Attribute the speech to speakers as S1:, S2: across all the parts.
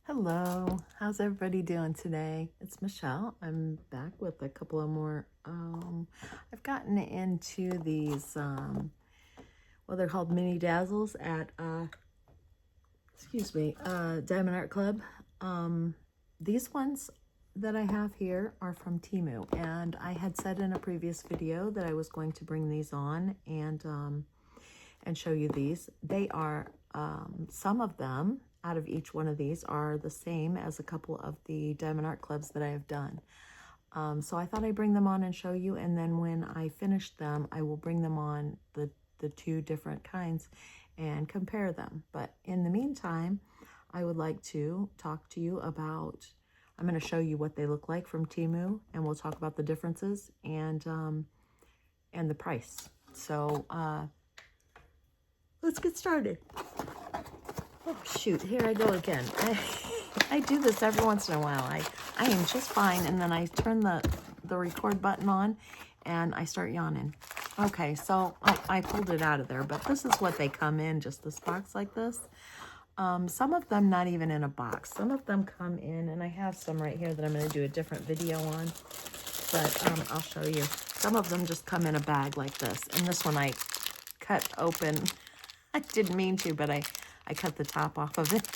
S1: Hello, how's everybody doing today? It's Michelle. I'm back with a couple of more. I've gotten into these, well, they're called mini dazzles at, Diamond Art Club. These ones that I have here are from Temu, and I had said in a previous video that I was going to bring these on and show you these. They are, some of them out of each one of these are the same as a couple of the Diamond Art Clubs that I have done. So I thought I'd bring them on and show you, and then when I finish them, I will bring them on the two different kinds and compare them. But in the meantime, I would like to talk to you about, I'm going to show you what they look like from Temu, and we'll talk about the differences and the price. So let's get started. Oh shoot, here I go again. I do this every once in a while. I am just fine, and then I turn the record button on and I start yawning. Okay, so I pulled it out of there, but this is what they come in, just this box like this. Some of them not even in a box. Some of them come in, and I have some right here that I'm going to do a different video on, but I'll show you. Some of them just come in a bag like this, and this one I cut open. I didn't mean to, but I cut the top off of it.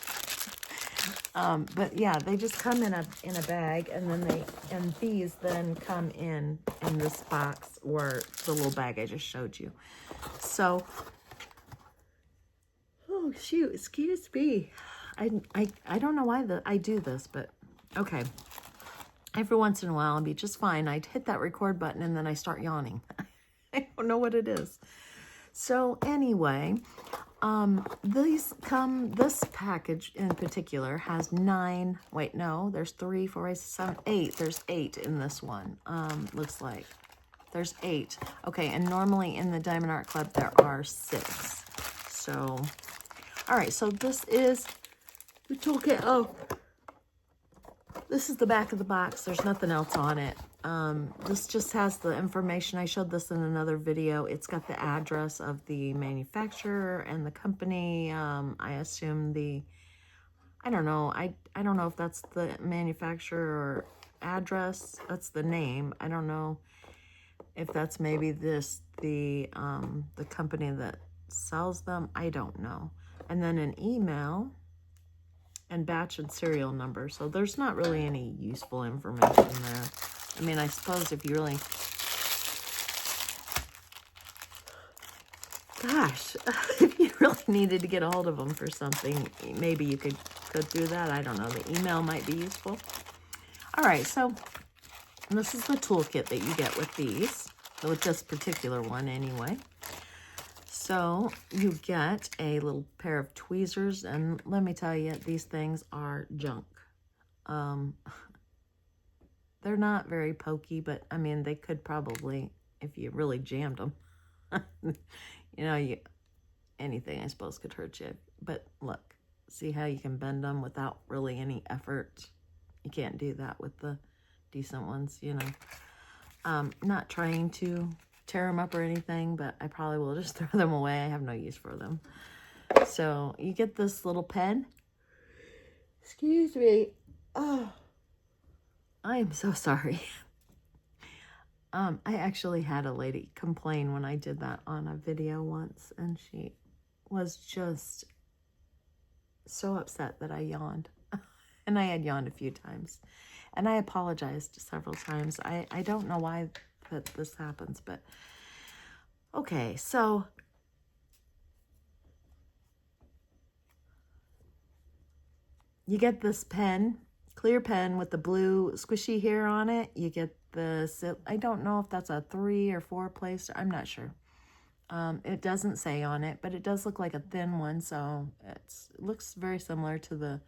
S1: But yeah, they just come in a bag, and then these then come in this box, or the little bag I just showed you. So, oh shoot, excuse me. I don't know why I do this, but okay. Every once in a while, I'll be just fine. I'd hit that record button, and then I start yawning. I don't know what it is. So anyway, this package in particular has 9, wait, no, there's 3, 4, 5, 6, 7, 8. There's 8 in this one, looks like. There's 8. Okay, and normally in the Diamond Art Club, there are 6. So, all right, so this is the toolkit. Oh, this is the back of the box. There's nothing else on it. This just has the information. I showed this in another video. It's got the address of the manufacturer and the company. I assume I don't know. I don't know if that's the manufacturer or address. That's the name. I don't know if that's maybe the company that sells them. I don't know. And then an email and batch and serial number. So there's not really any useful information there. I mean, I suppose if you really, gosh, if you really needed to get a hold of them for something, maybe you could do that. I don't know. The email might be useful. All right, so this is the toolkit that you get with these, with this particular one anyway. So you get a little pair of tweezers, and let me tell you, these things are junk. They're not very pokey, but I mean, they could probably, if you really jammed them, you know, anything I suppose could hurt you. But look, see how you can bend them without really any effort? You can't do that with the decent ones, you know. Not trying to tear them up or anything, but I probably will just throw them away. I have no use for them. So you get this little pen. Excuse me. Oh, I am so sorry. I actually had a lady complain when I did that on a video once, and she was just so upset that I yawned. And I had yawned a few times. And I apologized several times. I don't know why that this happens, but okay, so you get this pen, clear pen with the blue squishy hair on it. You get the, I don't know if that's a 3 or 4 placer. I'm not sure. It doesn't say on it, but it does look like a thin one, so it looks very similar to the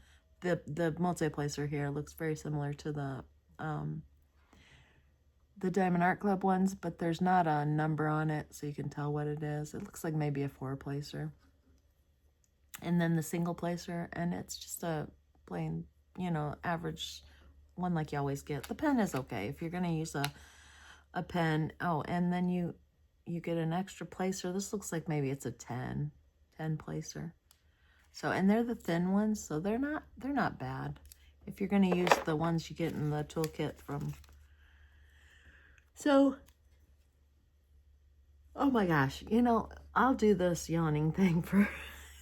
S1: multi-placer here. Looks very similar to the Diamond Art Club ones, but there's not a number on it, so you can tell what it is. It looks like maybe a 4 placer. And then the single placer, and it's just a plain, you know, average one like you always get. The pen is okay if you're going to use a pen. Oh, and then you get an extra placer. This looks like maybe it's a 10 placer. So, and they're the thin ones, so they're not bad. If you're going to use the ones you get in the toolkit from. So, oh my gosh, you know, I'll do this yawning thing for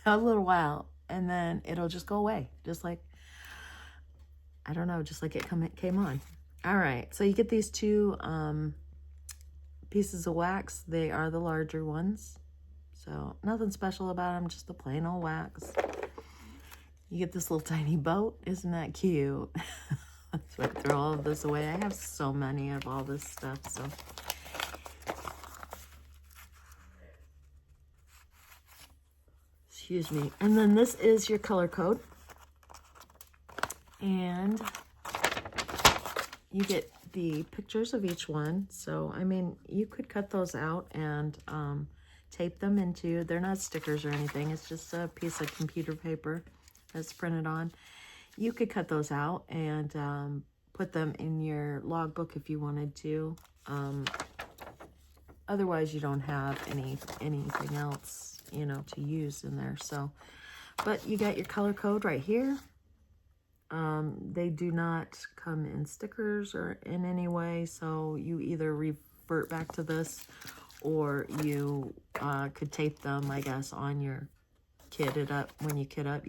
S1: a little while, and then it'll just go away. Just like, I don't know, just like it came on. All right, so you get these two pieces of wax. They are the larger ones. So nothing special about them, just the plain old wax. You get this little tiny boat. Isn't that cute? So I throw all of this away. I have so many of all this stuff, so. Excuse me. And then this is your color code. And you get the pictures of each one. So, I mean, you could cut those out and tape them into, they're not stickers or anything. It's just a piece of computer paper that's printed on. You could cut those out and put them in your logbook if you wanted to. Otherwise, you don't have anything else, you know, to use in there. So, but you got your color code right here. They do not come in stickers or in any way, so you either revert back to this, or you could tape them, I guess, on your kitted up. When you kit up,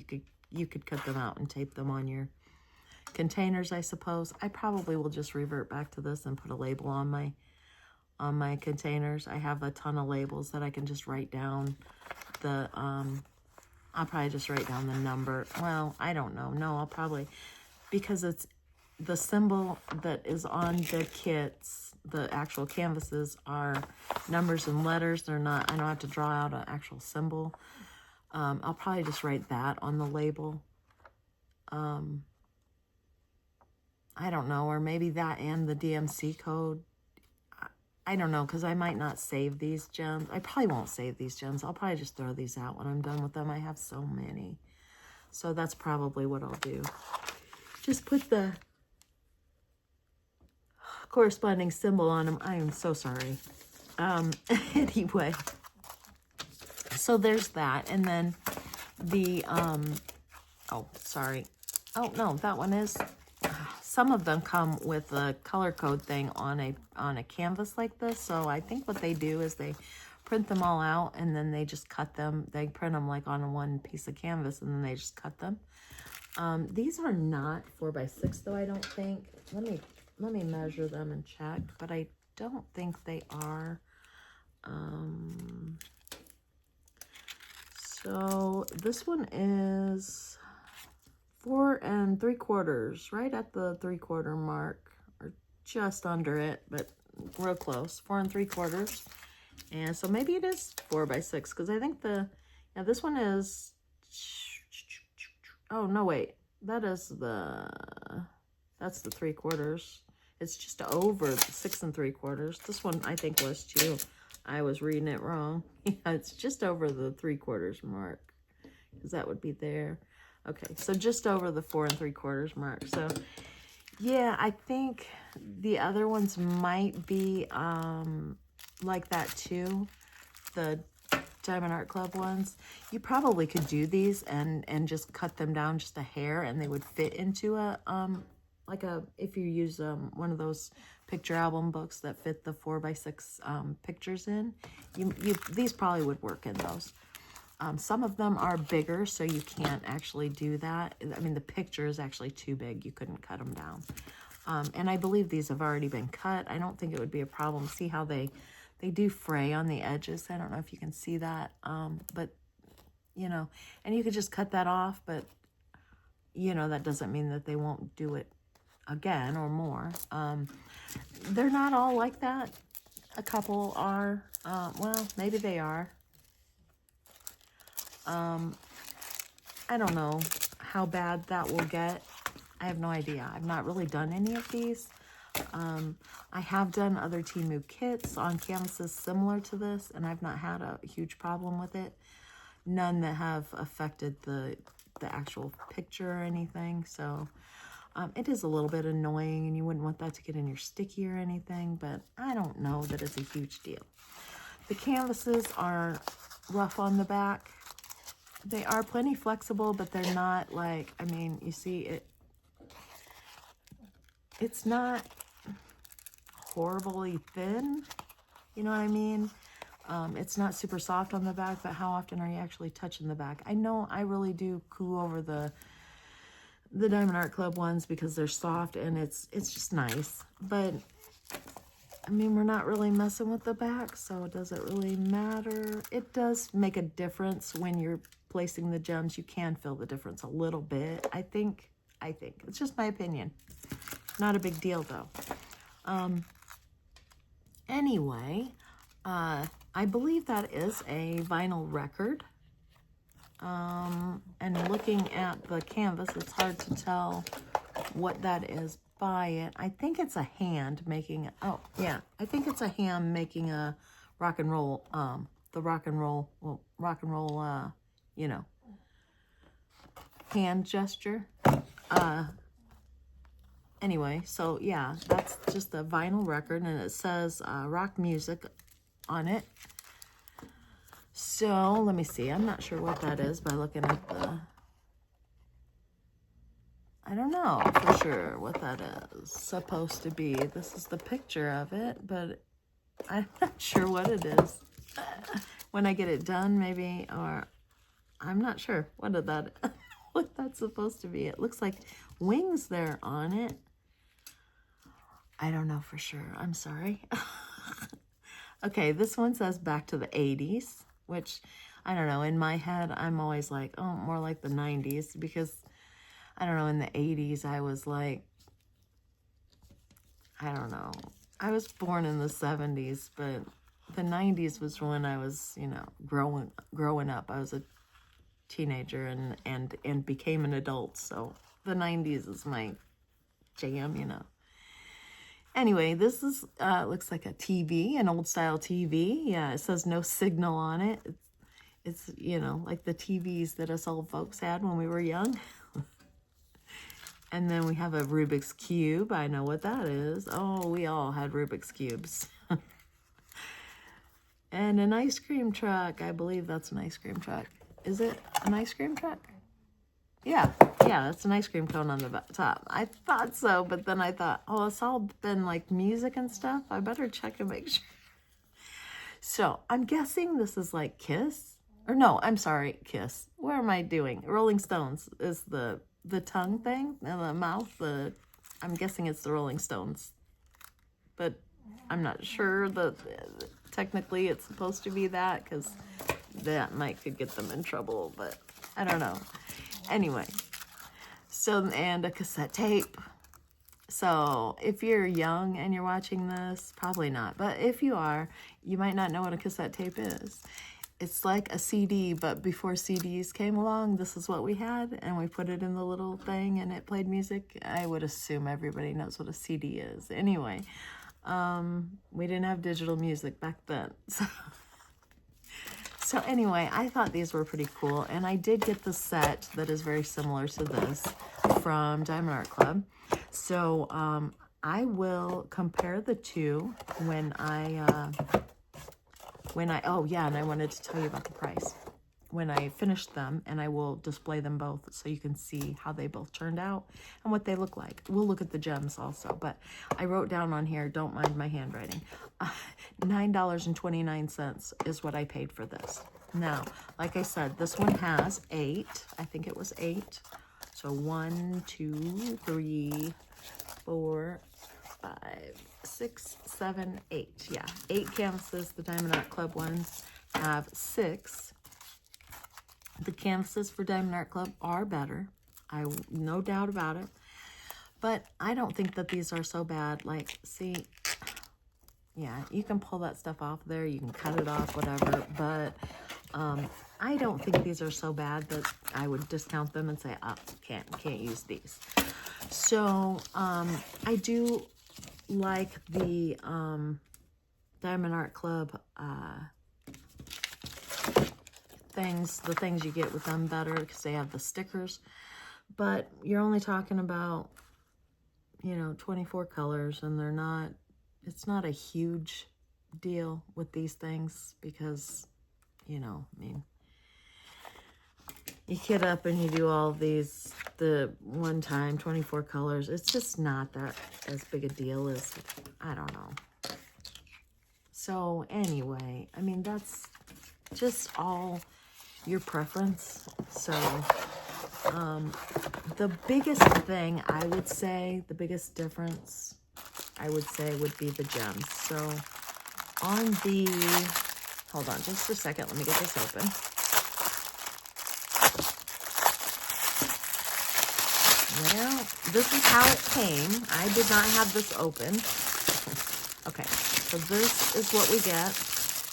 S1: you could cut them out and tape them on your containers, I suppose. I probably will just revert back to this and put a label on my containers. I have a ton of labels that I can just write down the I'll probably just write down the number. Well, I don't know. No, I'll probably, because it's the symbol that is on the kits, the actual canvases are numbers and letters. They're not, I don't have to draw out an actual symbol. I'll probably just write that on the label. I don't know, or maybe that and the DMC code. I don't know, because I might not save these gems. I probably won't save these gems. I'll probably just throw these out when I'm done with them. I have so many. So that's probably what I'll do. Just put the corresponding symbol on them. I am so sorry. Anyway. So there's that. And then the, oh, sorry. Oh, no, that one is... Some of them come with a color code thing on a canvas like this. So I think what they do is they print them all out and then they just cut them. They print them like on one piece of canvas and then they just cut them. These are not 4x6 though, I don't think. Let me measure them and check, but I don't think they are. So this one is 4 3/4, right at the 3/4 mark, or just under it, but real close. 4 3/4, and so maybe it is 4x6 because I think this one is. Oh no, wait, that's the 3/4. It's just over 6 3/4. This one I think was too. I was reading it wrong. Yeah, it's just over the 3/4 mark because that would be there. Okay, so just over the 4 3/4 mark. So, yeah, I think the other ones might be like that too. The Diamond Art Club ones. You probably could do these and just cut them down just a hair, and they would fit into a like a, if you use one of those picture album books that fit the 4x6 pictures in. These probably would work in those. Some of them are bigger, so you can't actually do that. I mean, the picture is actually too big. You couldn't cut them down. And I believe these have already been cut. I don't think it would be a problem. See how they do fray on the edges. I don't know if you can see that. But, you know, and you could just cut that off. But, you know, that doesn't mean that they won't do it again or more. They're not all like that. A couple are. Well, maybe they are. I don't know how bad that will get. I have no idea. I've not really done any of these. I have done other Temu kits on canvases similar to this, and I've not had a huge problem with it. None that have affected the actual picture or anything. So it is a little bit annoying, and you wouldn't want that to get in your sticky or anything, but I don't know that it's a huge deal. The canvases are rough on the back. they are plenty flexible, but they're not like, I mean, you see it's not horribly thin, you know what I mean? It's not super soft on the back, but how often are you actually touching the back? I know I really do coo over the Diamond Art Club ones because they're soft and it's just nice. But, I mean, we're not really messing with the back, so does it really matter? It does make a difference when you're placing the gems. You can feel the difference a little bit, I think. It's just my opinion. Not a big deal, though. Anyway, I believe that is a vinyl record. And looking at the canvas, it's hard to tell what that is by it. I think it's a hand making, oh yeah, I think it's a hand making a rock and roll, you know, hand gesture. Anyway, so yeah, that's just a vinyl record, and it says rock music on it. So let me see. I'm not sure what that is by looking at the, I don't know for sure what that is supposed to be. This is the picture of it, but I'm not sure what it is. When I get it done, maybe, or I'm not sure what that's supposed to be. It looks like wings there on it. I don't know for sure. I'm sorry. Okay, this one says back to the 80s, which, I don't know, in my head, I'm always like, oh, more like the 90s, because, I don't know, in the 80s, I was like, I don't know, I was born in the 70s, but the 90s was when I was, you know, growing up. I was a teenager and became an adult, so the 90s is my jam, you know. Anyway, this is, looks like a TV, an old style TV. Yeah, it says no signal on it. It's, you know, like the TVs that us old folks had when we were young. And then we have a Rubik's Cube. I know what that is. Oh, we all had Rubik's Cubes. And an ice cream truck. I believe that's an ice cream truck. Is it an ice cream truck? Yeah, it's an ice cream cone on the top. I thought so, but then I thought, oh, it's all been like music and stuff. I better check and make sure. So I'm guessing this is like Kiss. Or no, I'm sorry, Kiss. What am I doing? Rolling Stones is the tongue thing and the mouth. I'm guessing it's the Rolling Stones. But I'm not sure that technically it's supposed to be that, because that could get them in trouble, but I don't know. Anyway, so, and a cassette tape. So if you're young and you're watching this, probably not. But if you are, you might not know what a cassette tape is. It's like a CD, but before CDs came along, this is what we had, and we put it in the little thing and it played music. I would assume everybody knows what a CD is. Anyway, we didn't have digital music back then. So anyway, I thought these were pretty cool, and I did get the set that is very similar to this from Diamond Art Club. So I will compare the two when oh yeah, and I wanted to tell you about the price when I finish them, and I will display them both so you can see how they both turned out and what they look like. We'll look at the gems also, but I wrote down on here, don't mind my handwriting, $9.29 is what I paid for this. Now, like I said, this one has 8. I think it was 8. So 1, 2, 3, 4, 5, 6, 7, 8. Yeah, 8 canvases. The Diamond Art Club ones have 6. The canvases for Diamond Art Club are better. No doubt about it. But I don't think that these are so bad. Like, see, yeah, you can pull that stuff off there. You can cut it off, whatever. But I don't think these are so bad that I would discount them and say, oh, can't use these. So I do like the Diamond Art Club the things you get with them better, because they have the stickers. But you're only talking about, you know, 24 colors, and it's not a huge deal with these things, because, you know, I mean, you kit up and you do all these the one time 24 colors. It's just not that as big a deal as, I don't know. So anyway, I mean, that's just all your preference. So the biggest thing I would say, the biggest difference I would say would be the gems. So on the, hold on just a second, let me get this open. Well, this is how it came. I did not have this open. Okay, so this is what we get.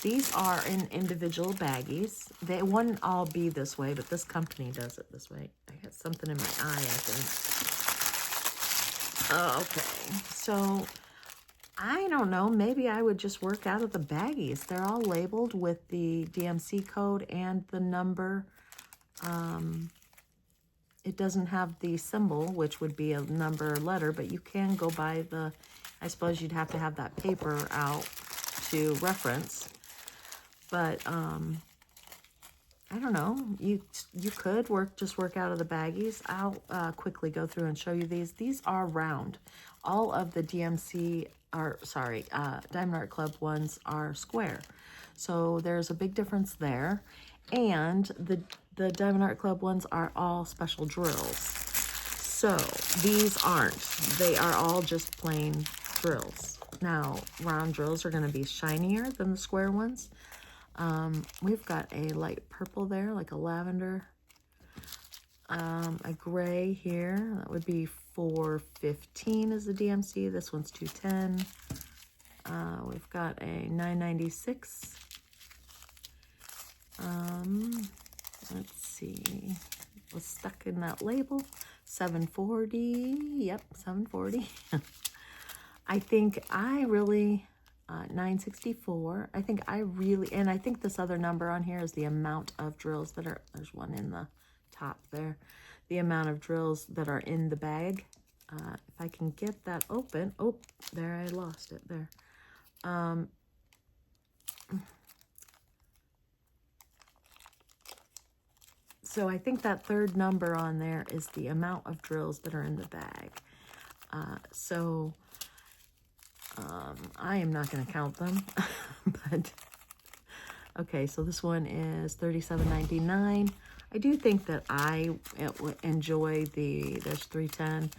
S1: These are in individual baggies. They wouldn't all be this way, but this company does it this way. I got something in my eye, I think. Okay, so I don't know. Maybe I would just work out of the baggies. They're all labeled with the DMC code and the number. It doesn't have the symbol, which would be a number or letter, but you can go by the, I suppose you'd have to have that paper out to reference. But I don't know. You could just work out of the baggies. I'll quickly go through and show you these. These are round. All of the DMC are, sorry, Diamond Art Club ones are square. So there's a big difference there. And the Diamond Art Club ones are all special drills. So these aren't. They are all just plain drills. Now, round drills are going to be shinier than the square ones. We've got a light purple there, like a lavender. A gray here. That would be 415 is the DMC. This one's 210. We've got a 996. Let's see. Was stuck in that label. 740. Yep, 740. I think I really, 964. I think I really, and I think this other number on here is the amount of drills that are, there's one in the top there. The amount of drills that are in the bag. If I can get that open. Oh, there, I lost it there. So I think that third number on there is the amount of drills that are in the bag. I am not going to count them, but okay, so this one is $37.99. I do think that I enjoy there's 310,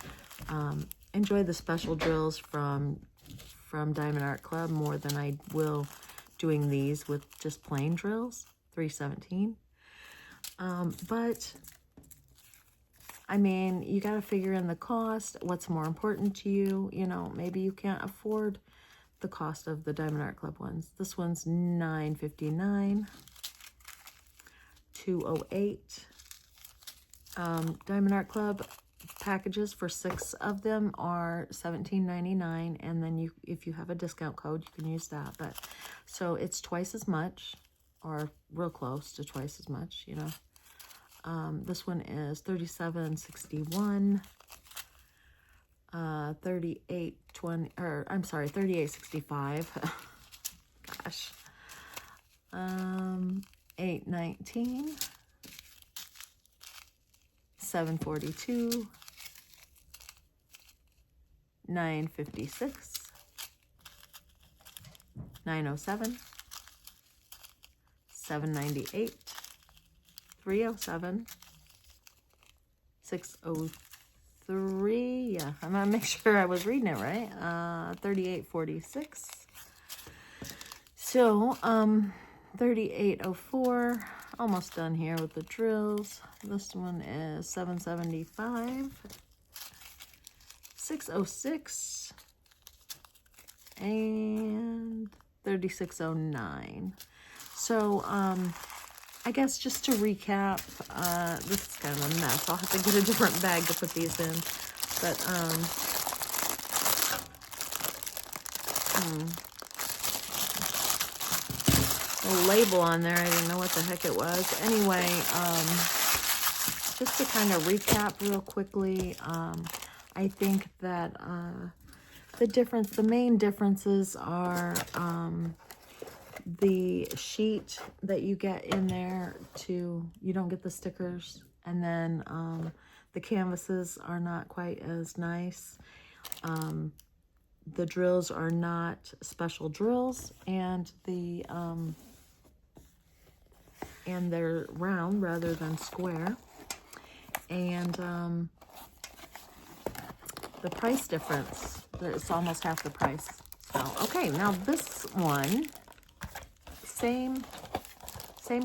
S1: enjoy the special drills from Diamond Art Club more than I will doing these with just plain drills, 317. But I mean, you got to figure in the cost, what's more important to you. You know, maybe you can't afford the cost of the Diamond Art Club ones. This one's $9.59, $208. Diamond Art Club packages for 6 of them are $17.99, and then if you have a discount code, you can use that. But so it's twice as much, or real close to twice as much, you know. This one is $37.61, $38.20, or I'm sorry, $38.65. Gosh. $8.19, $7.42, $9.56, $9.07, $7.98. 307, 603, yeah, I'm gonna make sure I was reading it right. 3846. So 3804, almost done here with the drills. This one is 775, 606, and 3609. So I guess just to recap, this is kind of a mess. I'll have to get a different bag to put these in. But, the label on there, I didn't know what the heck it was. Anyway, just to kind of recap real quickly, I think that the main differences are, The sheet that you get in there you don't get the stickers, and then the canvases are not quite as nice. The drills are not special drills, and and they're round rather than square. And the price difference, it's almost half the price. So, okay, now this one, same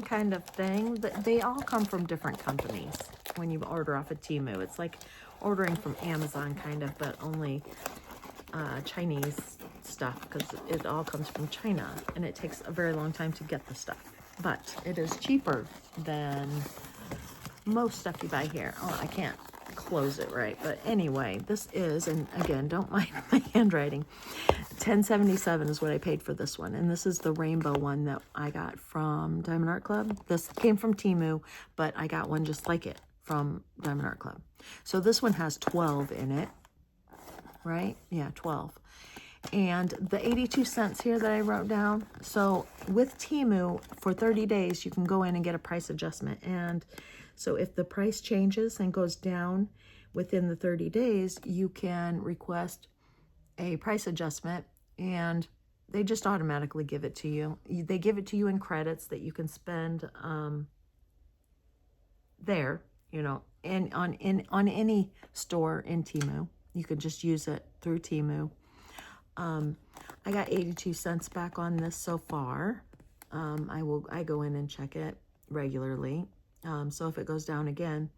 S1: kind of thing. They all come from different companies when you order off of Temu. It's like ordering from Amazon kind of, but only Chinese stuff, because it all comes from China, and it takes a very long time to get the stuff. But it is cheaper than most stuff you buy here. Oh, I can't close it right, but anyway, this is, and again, don't mind my handwriting, $10.77 is what I paid for this one, and this is the rainbow one that I got from Diamond Art Club. This came from Temu, but I got one just like it from Diamond Art Club. So this one has 12 in it, right? Yeah, 12. And the 82 cents here that I wrote down, so with Temu, for 30 days, you can go in and get a price adjustment. And so if the price changes and goes down within the 30 days, you can request a price adjustment, and they just automatically give it to you. They give it to you in credits that you can spend there, you know, and on any store in Temu. You could just use it through Temu. I got 82 cents back on this so far. I go in and check it regularly. So if it goes down again,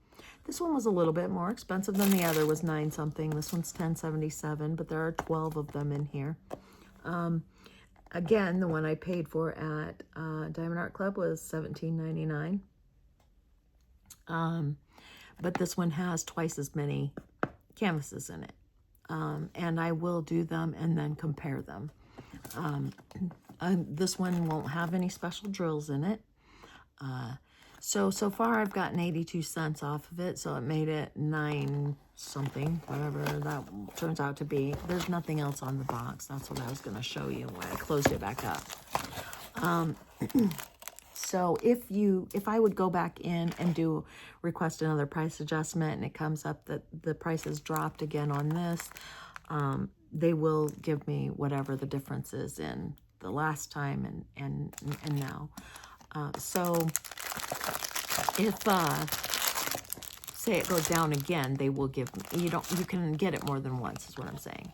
S1: this one was a little bit more expensive than the other, was 9 something. This one's 10.77, but there are 12 of them in here. Again, the one I paid for at Diamond Art Club was $17.99. But this one has twice as many canvases in it. And I will do them and then compare them. This one won't have any special drills in it. So far I've gotten 82 cents off of it, so it made it 9 something, whatever that turns out to be. There's nothing else on the box. That's what I was going to show you when I closed it back up. So if I would go back in and request another price adjustment, and it comes up that the price has dropped again on this, they will give me whatever the difference is in the last time and now. So if say it goes down again, they will give me, you can get it more than once, is what I'm saying.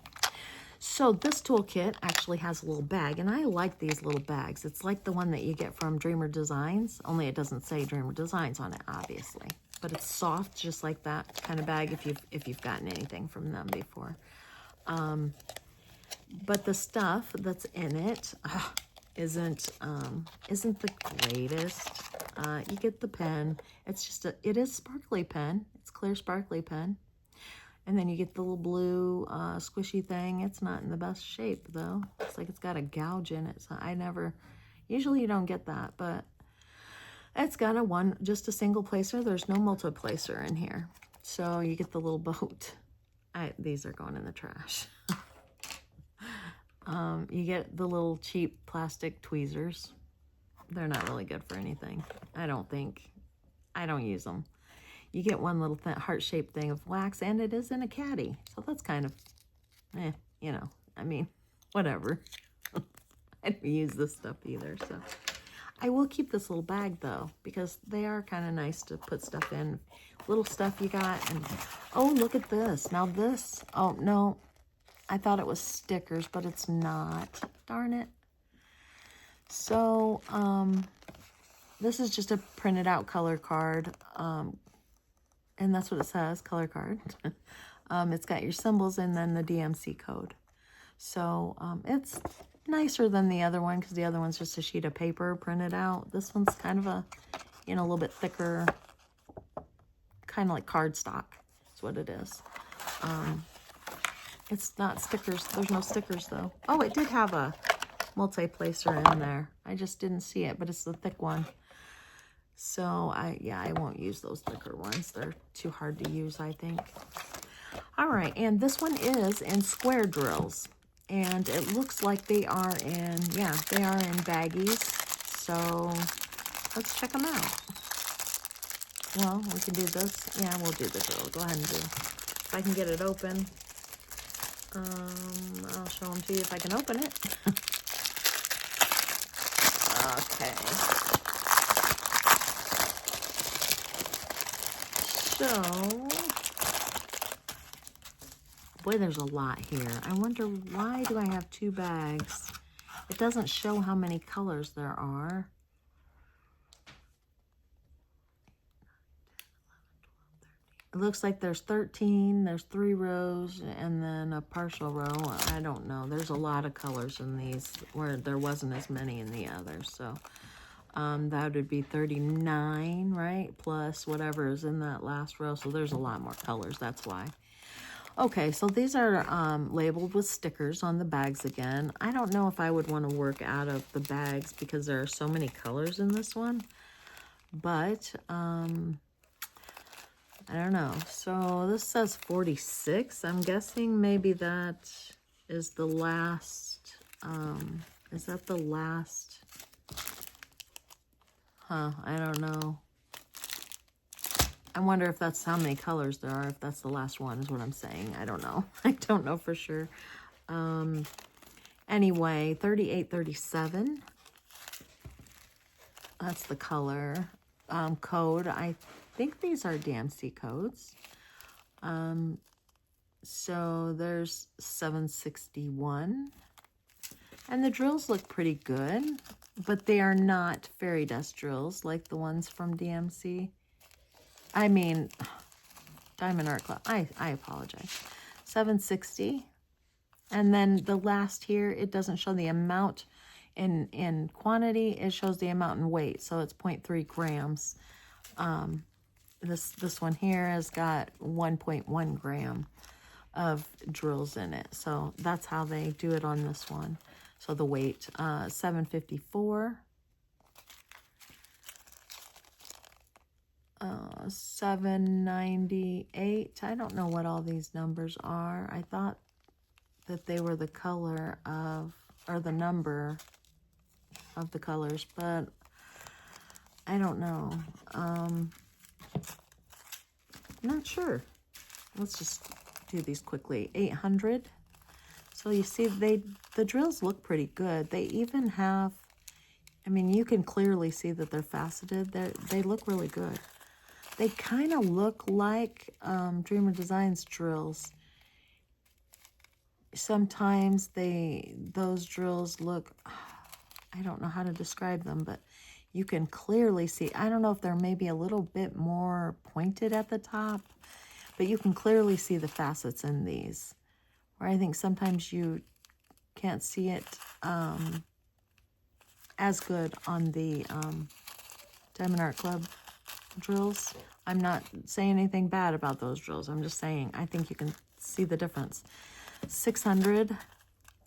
S1: So this toolkit actually has a little bag, and I like these little bags. It's like the one that you get from Dreamer Designs, only it doesn't say Dreamer Designs on it, obviously. But it's soft, just like that kind of bag if you've gotten anything from them before. But the stuff that's in it isn't the greatest. You get the pen. It's just it is sparkly pen. It's clear sparkly pen. And then you get the little blue squishy thing. It's not in the best shape, though. It's like it's got a gouge in it. So usually you don't get that, but it's got just a single placer. There's no multi-placer in here. So you get the little boat. These are going in the trash. You get the little cheap plastic tweezers. They're not really good for anything, I don't think. I don't use them. You get one little heart-shaped thing of wax, and it is in a caddy. So that's kind of, you know, I mean, whatever. I don't use this stuff either, so. I will keep this little bag, though, because they are kind of nice to put stuff in. Little stuff you got, and, oh, look at this. Now this, oh, no, I thought it was stickers, but it's not. Darn it. So, this is just a printed out color card, and that's what it says, color card. It's got your symbols and then the DMC code. So it's nicer than the other one, because the other one's just a sheet of paper printed out. This one's kind of a little bit thicker, kind of like cardstock is what it is. It's not stickers. There's no stickers, though. Oh, it did have a multi-placer in there. I just didn't see it, but it's the thick one. So, I won't use those thicker ones. They're too hard to use, I think. All right, and this one is in square drills. And it looks like they are in, yeah, they are in baggies. So let's check them out. Well, we can do this. Yeah, we'll do the drill. Go ahead and do. If I can get it open, I'll show them to you if I can open it. Okay. So, boy, there's a lot here. I wonder, why do I have 2 bags? It doesn't show how many colors there are. It looks like there's 13, there's 3 rows, and then a partial row. I don't know. There's a lot of colors in these where there wasn't as many in the others. So that would be 39, right? Plus whatever is in that last row. So there's a lot more colors. That's why. Okay, so these are labeled with stickers on the bags again. I don't know if I would want to work out of the bags because there are so many colors in this one. But I don't know. So this says 46. I'm guessing maybe that is the last. Is that the last? Huh, I don't know. I wonder if that's how many colors there are, if that's the last one is what I'm saying. I don't know. I don't know for sure. Anyway, 38, 37. That's the color. Code. I think these are DMC codes. So there's 761. And the drills look pretty good, but they are not fairy dust drills like the ones from DMC. I mean, Diamond Art Club. I apologize. 760. And then the last here, it doesn't show the amount in quantity. It shows the amount in weight. So it's 0.3 grams. This one here has got 1.1 gram of drills in it. So that's how they do it on this one. So the weight, 754. 798. I don't know what all these numbers are. I thought that they were the color of, or the number of the colors, but I don't know. I'm not sure. Let's just do these quickly. 800. So you see, the drills look pretty good. They even have, I mean, you can clearly see that they're faceted. They look really good. They kind of look like Dreamer Designs drills. Sometimes those drills look, I don't know how to describe them, but you can clearly see. I don't know if they're maybe a little bit more pointed at the top, but you can clearly see the facets in these. Where I think sometimes you can't see it as good on the Diamond Art Club drills. I'm not saying anything bad about those drills. I'm just saying I think you can see the difference. 600,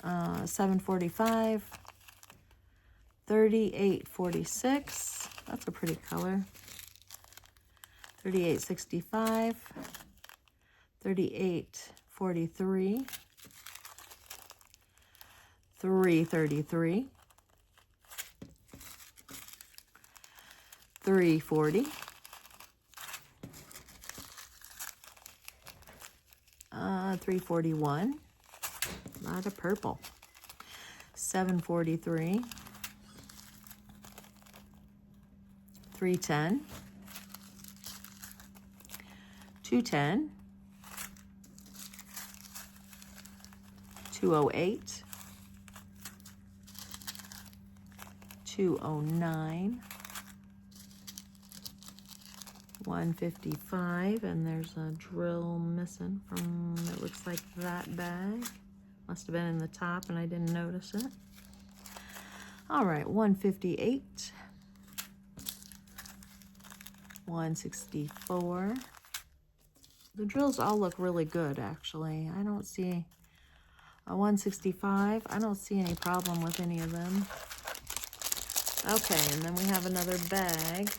S1: 745, 3846. That's a pretty color. 3865, 3843, 333, 340, 341, a lot of purple, 743, 310, 210, 208, 209, 155, and there's a drill missing from, it looks like that bag. Must have been in the top and I didn't notice it. All right, 158, 164. The drills all look really good, actually. I don't see a 165. I don't see any problem with any of them. Okay, and then we have another bag.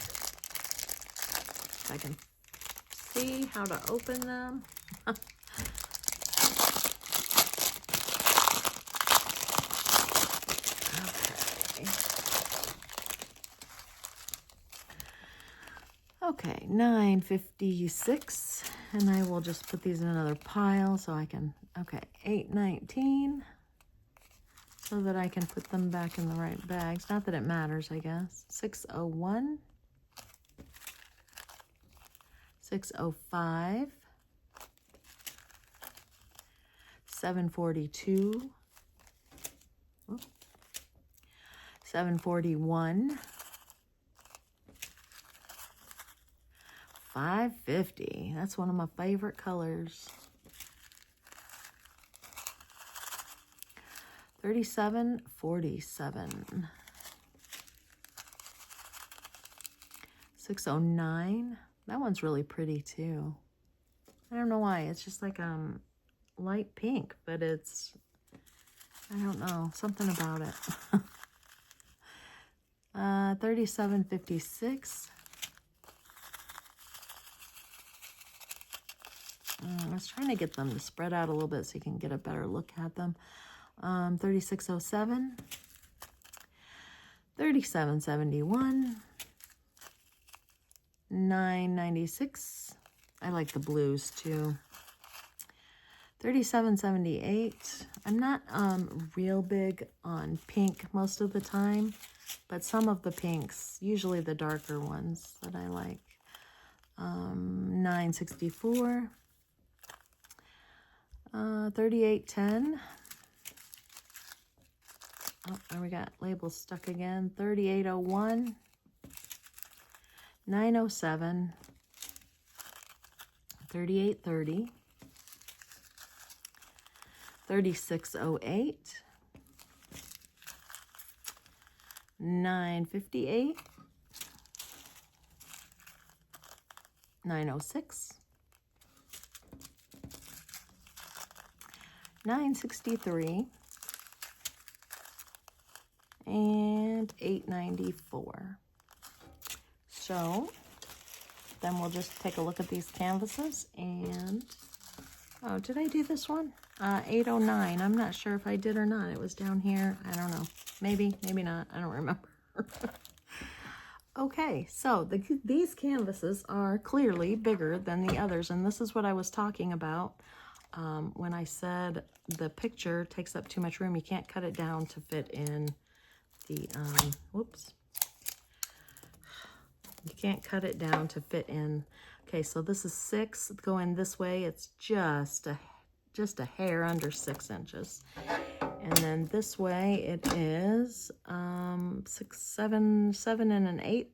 S1: If I can see how to open them. Okay, 956, and I will just put these in another pile so I can, okay, 819, so that I can put them back in the right bags. Not that it matters, I guess. 601, 605, 742, 741, 550. That's one of my favorite colors. 3747. 609. That one's really pretty too. I don't know why. It's just like light pink, but it's, I don't know, something about it. 3756. I was trying to get them to spread out a little bit so you can get a better look at them. 3607, 3771, 996. I like the blues too. 3778. I'm not real big on pink most of the time, but some of the pinks, usually the darker ones that I like. 964. 3810. Oh, and we got labels stuck again. 3801. 907. 3830. 3608. 958. 906. 963. And 894. So then we'll just take a look at these canvases and, oh, did I do this one? 809. I'm not sure if I did or not. It was down here. I don't know. Maybe, maybe not. I don't remember. Okay, so these canvases are clearly bigger than the others, and this is what I was talking about when I said the picture takes up too much room. You can't cut it down to fit in the, whoops. You can't cut it down to fit in. Okay, so this is 6 going this way. It's just a hair under 6 inches. And then this way it is 7 and an eighth.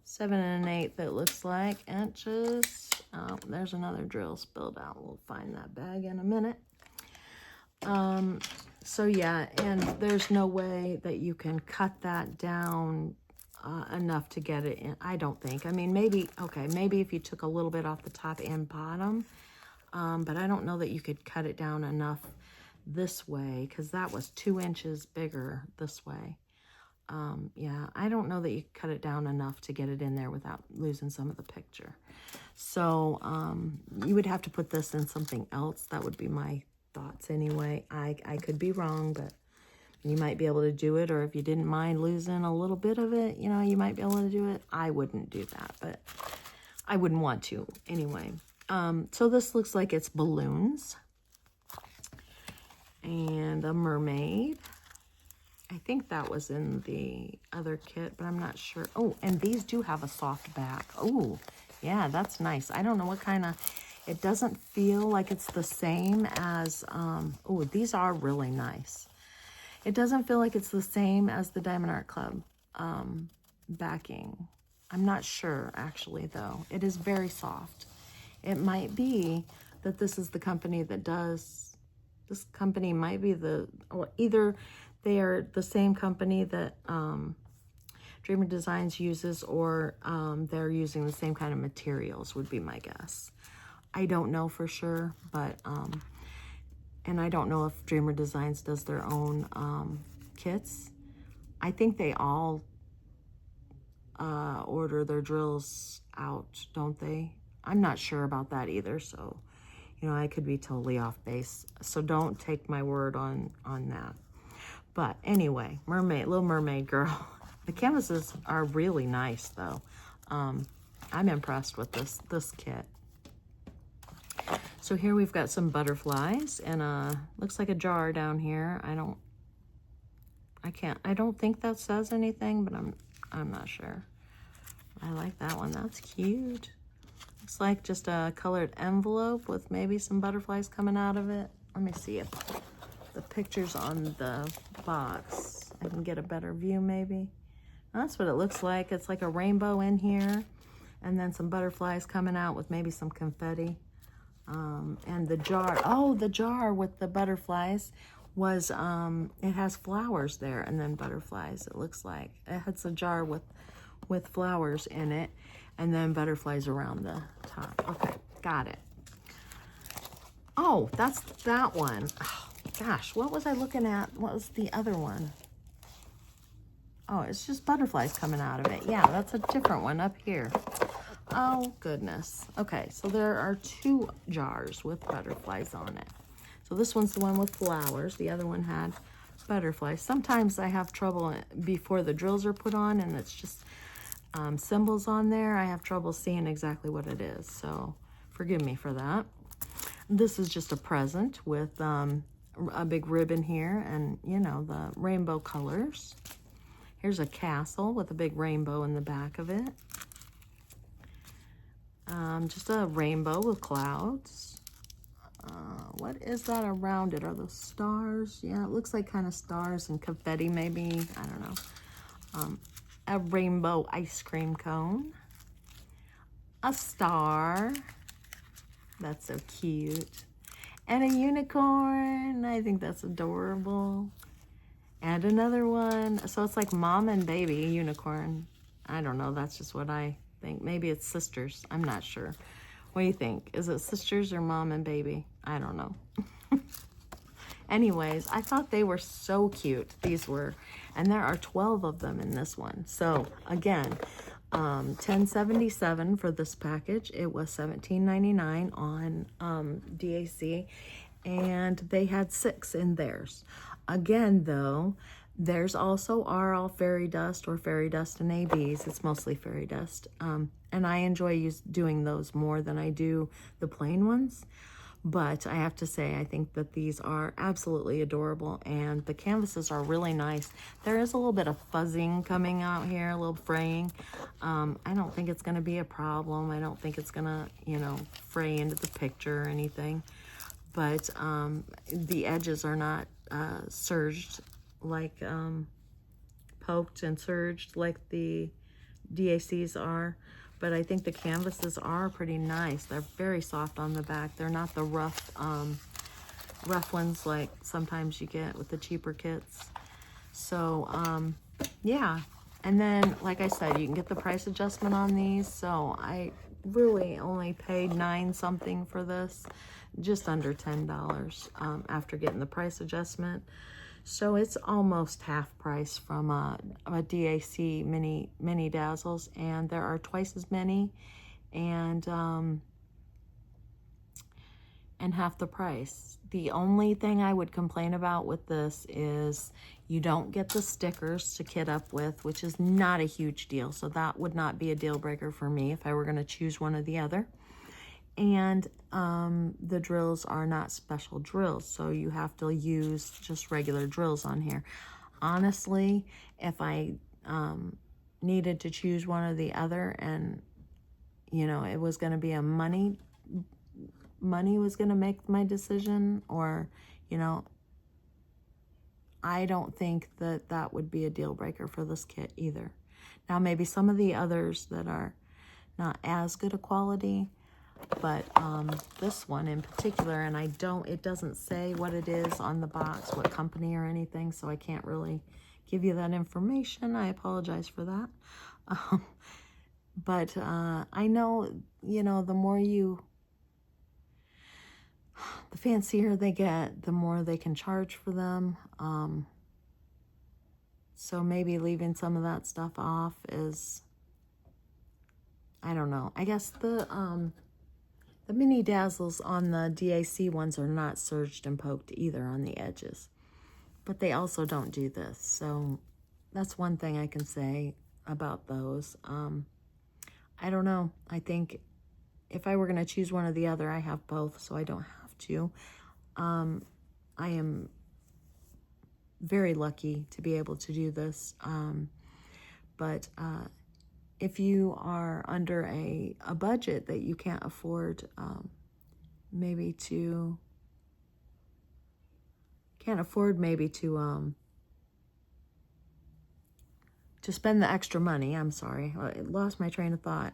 S1: 7 and an eighth, it looks like, inches. Oh, there's another drill spilled out. We'll find that bag in a minute. So yeah, and there's no way that you can cut that down enough to get it in, I don't think. I mean, maybe, okay, maybe if you took a little bit off the top and bottom, but I don't know that you could cut it down enough this way, because that was 2 inches bigger this way. Yeah, I don't know that you could cut it down enough to get it in there without losing some of the picture. So you would have to put this in something else. That would be my thoughts anyway. I could be wrong, but you might be able to do it, or if you didn't mind losing a little bit of it, you know, you might be able to do it. I wouldn't do that, but I wouldn't want to anyway. So this looks like it's balloons and a mermaid. I think that was in the other kit, but I'm not sure. Oh, and these do have a soft back. Oh, yeah, that's nice. I don't know what kind of, it doesn't feel like it's the same as, oh, these are really nice. It doesn't feel like it's the same as the Diamond Art Club backing. I'm not sure, actually, though. It is very soft. It might be that this is the company that does, this company might be the, or either they are the same company that Dreamer Designs uses, or they're using the same kind of materials, would be my guess. I don't know for sure, but, and I don't know if Dreamer Designs does their own kits. I think they all order their drills out, don't they? I'm not sure about that either, so, you know, I could be totally off base. So don't take my word on that. But anyway, mermaid, Little Mermaid girl. The canvases are really nice, though. I'm impressed with this kit. So here we've got some butterflies and looks like a jar down here. I don't think that says anything, but I'm not sure. I like that one. That's cute. Looks like just a colored envelope with maybe some butterflies coming out of it. Let me see if the pictures on the box, I can get a better view maybe. That's what it looks like. It's like a rainbow in here and then some butterflies coming out with maybe some confetti. And the jar, oh, the jar with the butterflies was, it has flowers there and then butterflies, it looks like. It has a jar with flowers in it and then butterflies around the top. Okay, got it. Oh, that's that one. Oh, gosh, what was I looking at? What was the other one? Oh, it's just butterflies coming out of it. Yeah, that's a different one up here. Oh, goodness. Okay, so there are 2 jars with butterflies on it. So this one's the one with flowers. The other one had butterflies. Sometimes I have trouble before the drills are put on and it's just symbols on there. I have trouble seeing exactly what it is. So forgive me for that. This is just a present with a big ribbon here and, you know, the rainbow colors. Here's a castle with a big rainbow in the back of it. Just a rainbow with clouds. What is that around it? Are those stars? Yeah, it looks like kind of stars and confetti maybe. I don't know. A rainbow ice cream cone. A star. That's so cute. And a unicorn. I think that's adorable. And another one. So it's like mom and baby unicorn. I don't know. That's just what I think. Maybe it's sisters. I'm not sure. What do you think? Is it sisters or mom and baby? I don't know. Anyways, I thought they were so cute. These were. And there are 12 of them in this one. So again, $10.77 for this package. It was $17.99 on DAC. And they had 6 in theirs. Again, though, there's also RL Fairy Dust or Fairy Dust and ABs. It's mostly Fairy Dust. And I enjoy doing those more than I do the plain ones. But I have to say, I think that these are absolutely adorable. And the canvases are really nice. There is a little bit of fuzzing coming out here, a little fraying. I don't think it's going to be a problem. I don't think it's going to, you know, fray into the picture or anything. But the edges are not serged like poked and serged like the DACs are, but I think the canvases are pretty nice. They're very soft on the back. They're not the rough ones like sometimes you get with the cheaper kits. So yeah, and then like I said, you can get the price adjustment on these. So I really only paid $9 something for this, just under $10 after getting the price adjustment. So it's almost half price from a DAC mini dazzles, and there are twice as many, and half the price. The only thing I would complain about with this is you don't get the stickers to kit up with, which is not a huge deal. So that would not be a deal breaker for me if I were going to choose one or the other. And the drills are not special drills, so you have to use just regular drills on here. Honestly, if I needed to choose one or the other, and you know it was going to be a money was going to make my decision, or you know, I don't think that that would be a deal breaker for this kit either. Now maybe some of the others that are not as good a quality, but this one in particular, and it doesn't say what it is on the box, what company or anything, so I can't really give you that information. I apologize for that. But I know, you know, the fancier they get, the more they can charge for them. So maybe leaving some of that stuff off is, I don't know. I guess the mini dazzles on the DAC ones are not serged and poked either on the edges, but they also don't do this. So that's one thing I can say about those. I don't know. I think if I were going to choose one or the other, I have both, so I don't have to. I am very lucky to be able to do this. But if you are under a budget that you can't afford, maybe to spend the extra money. I'm sorry, I lost my train of thought.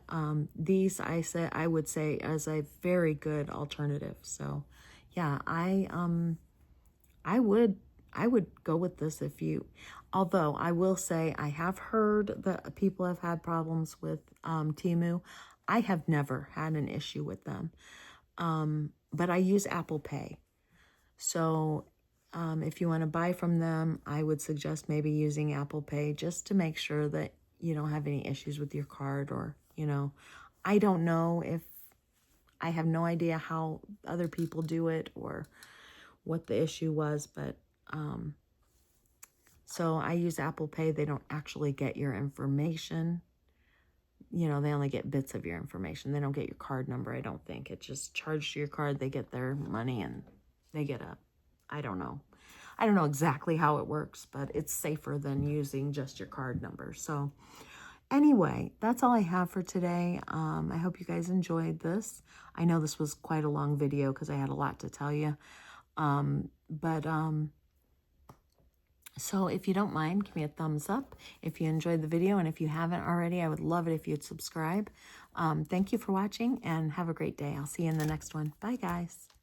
S1: These I would say as a very good alternative. So yeah, I would go with this if you, although I will say I have heard that people have had problems with Temu. I have never had an issue with them. But I use Apple Pay. So if you want to buy from them, I would suggest maybe using Apple Pay just to make sure that you don't have any issues with your card, or, I don't know if, I have no idea how other people do it or what the issue was, but so I use Apple Pay. They don't actually get your information. They only get bits of your information. They don't get your card number, I don't think. It just charged to your card. They get their money and they get I don't know. I don't know exactly how it works, but it's safer than using just your card number. So anyway, that's all I have for today. I hope you guys enjoyed this. I know this was quite a long video because I had a lot to tell you. So if you don't mind, give me a thumbs up if you enjoyed the video. And if you haven't already, I would love it if you'd subscribe. Thank you for watching and have a great day. I'll see you in the next one. Bye, guys.